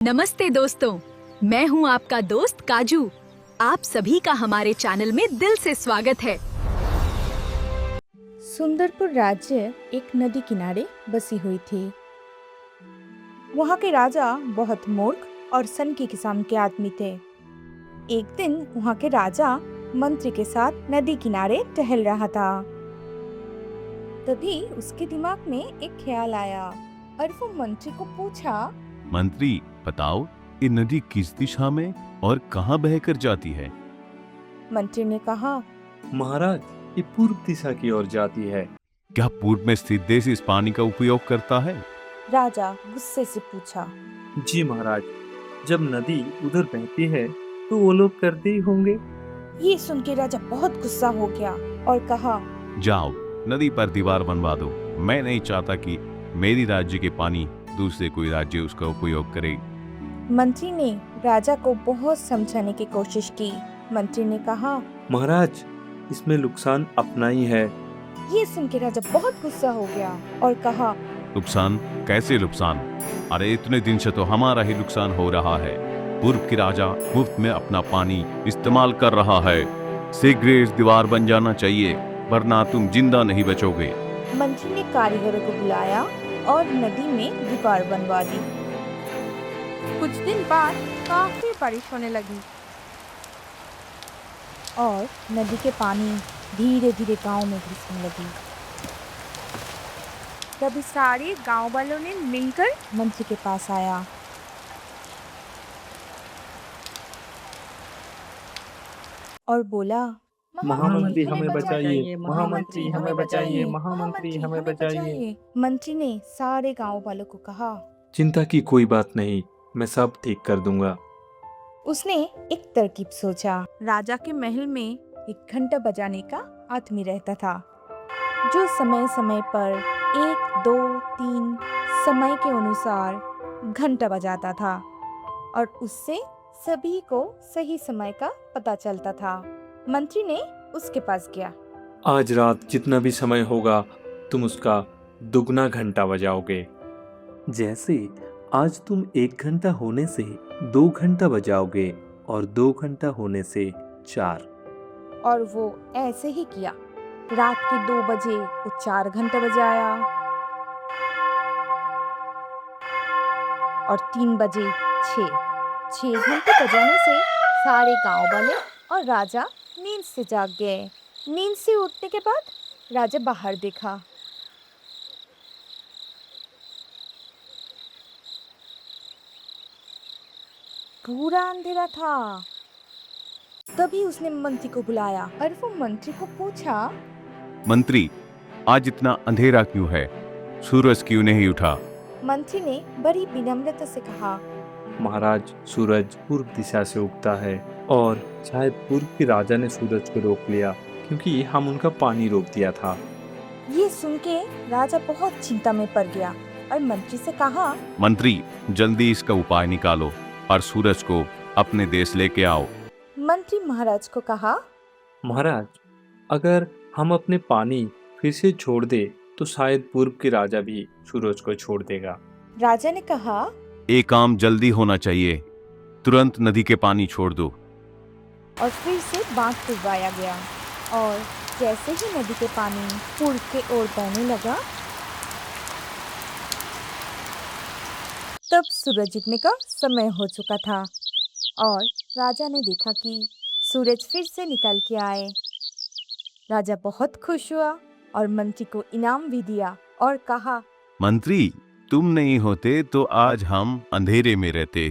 नमस्ते दोस्तों, मैं हूं आपका दोस्त काजू। आप सभी का हमारे चैनल में दिल से स्वागत है। सुंदरपुर राज्य एक नदी किनारे बसी हुई थी। वहाँ के राजा बहुत मूर्ख और सनकी किस्म के आदमी थे। एक दिन वहाँ के राजा मंत्री के साथ नदी किनारे टहल रहा था। तभी उसके दिमाग में एक ख्याल आया और वो मंत्री को पूछा, मंत्री बताओ, ये नदी किस दिशा में और कहाँ बहकर जाती है? मंत्री ने कहा, महाराज, ये पूर्व दिशा की ओर जाती है। क्या पूर्व में स्थित देश इस पानी का उपयोग करता है? राजा गुस्से से पूछा। जी महाराज, जब नदी उधर बहती है तो वो लोग करते ही होंगे। ये सुन के राजा बहुत गुस्सा हो गया और कहा, जाओ नदी पर दीवार बनवा दो। मैं नहीं चाहता कि मेरी राज्य के पानी दूसरे कोई राज्य उसका उपयोग करे। मंत्री ने राजा को बहुत समझाने की कोशिश की। मंत्री ने कहा, महाराज, इसमें नुकसान अपना ही है। ये सुन के राजा बहुत गुस्सा हो गया और कहा, नुकसान? कैसे नुकसान? अरे इतने दिन से तो हमारा ही नुकसान हो रहा है। पूर्व की राजा मुफ्त में अपना पानी इस्तेमाल कर रहा है। शीघ्र इस दीवार बन जाना चाहिए, वरना तुम जिंदा नहीं बचोगे। मंत्री ने कारीगरों को बुलाया और नदी में दीवार बनवा दी। कुछ दिन बाद काफी बारिश होने लगी और नदी के पानी धीरे धीरे गांव में घुसने लगी। तभी सारे गांव वालों ने मिलकर मंत्री के पास आया और बोला, महामंत्री हमें बचाइए, महामंत्री हमें बचाइए, महामंत्री हमें बचाइए। मंत्री ने सारे गांव वालों को कहा, चिंता की कोई बात नहीं, मैं सब ठीक कर दूंगा। उसने एक तरकीब सोचा। राजा के महल में एक घंटा बजाने का आदमी रहता था, जो समय समय पर 1, 2, 3 समय के अनुसार घंटा बजाता था और उससे सभी को सही समय का पता चलता था। मंत्री ने उसके पास गया। आज रात जितना भी समय होगा तुम उसका दुगना घंटा बजाओगे। जैसे आज तुम 1 घंटा होने से 2 घंटा बजाओगे और 2 घंटा होने से 4। और वो ऐसे ही किया। रात के 2 बजे वो 4 घंटा बजाया और 3 बजे 6 घंटे बजाने से सारे गांव वाले और राजा नींद से जाग गए। नींद से उठने के बाद राजा बाहर देखा। पूरा अंधेरा था। तभी उसने मंत्री को बुलाया और वो मंत्री को पूछा, मंत्री, आज इतना अंधेरा क्यों है? सूरज क्यों नहीं उठा? मंत्री ने बड़ी विनम्रता से कहा, महाराज, सूरज पूर्व दिशा से उगता है और शायद पूर्व के राजा ने सूरज को रोक लिया क्योंकि हम उनका पानी रोक दिया था। ये सुन के राजा बहुत चिंता में पड़ गया और मंत्री से कहा, मंत्री, जल्दी इसका उपाय निकालो और सूरज को अपने देश लेके आओ। मंत्री महाराज को कहा, महाराज, अगर हम अपने पानी फिर से छोड़ दे तो शायद पूर्व के राजा भी सूरज को छोड़ देगा। राजा ने कहा, एक काम जल्दी होना चाहिए, तुरंत नदी के पानी छोड़ दो। और फिर से बांध खुलवाया गया और जैसे ही नदी के पानी पूर्व के ओर बहने लगा, तब सूरज उगने का समय हो चुका था और राजा ने देखा कि सूरज फिर से निकल के आए। राजा बहुत खुश हुआ और मंत्री को इनाम भी दिया और कहा, मंत्री, तुम नहीं होते तो आज हम अंधेरे में रहते।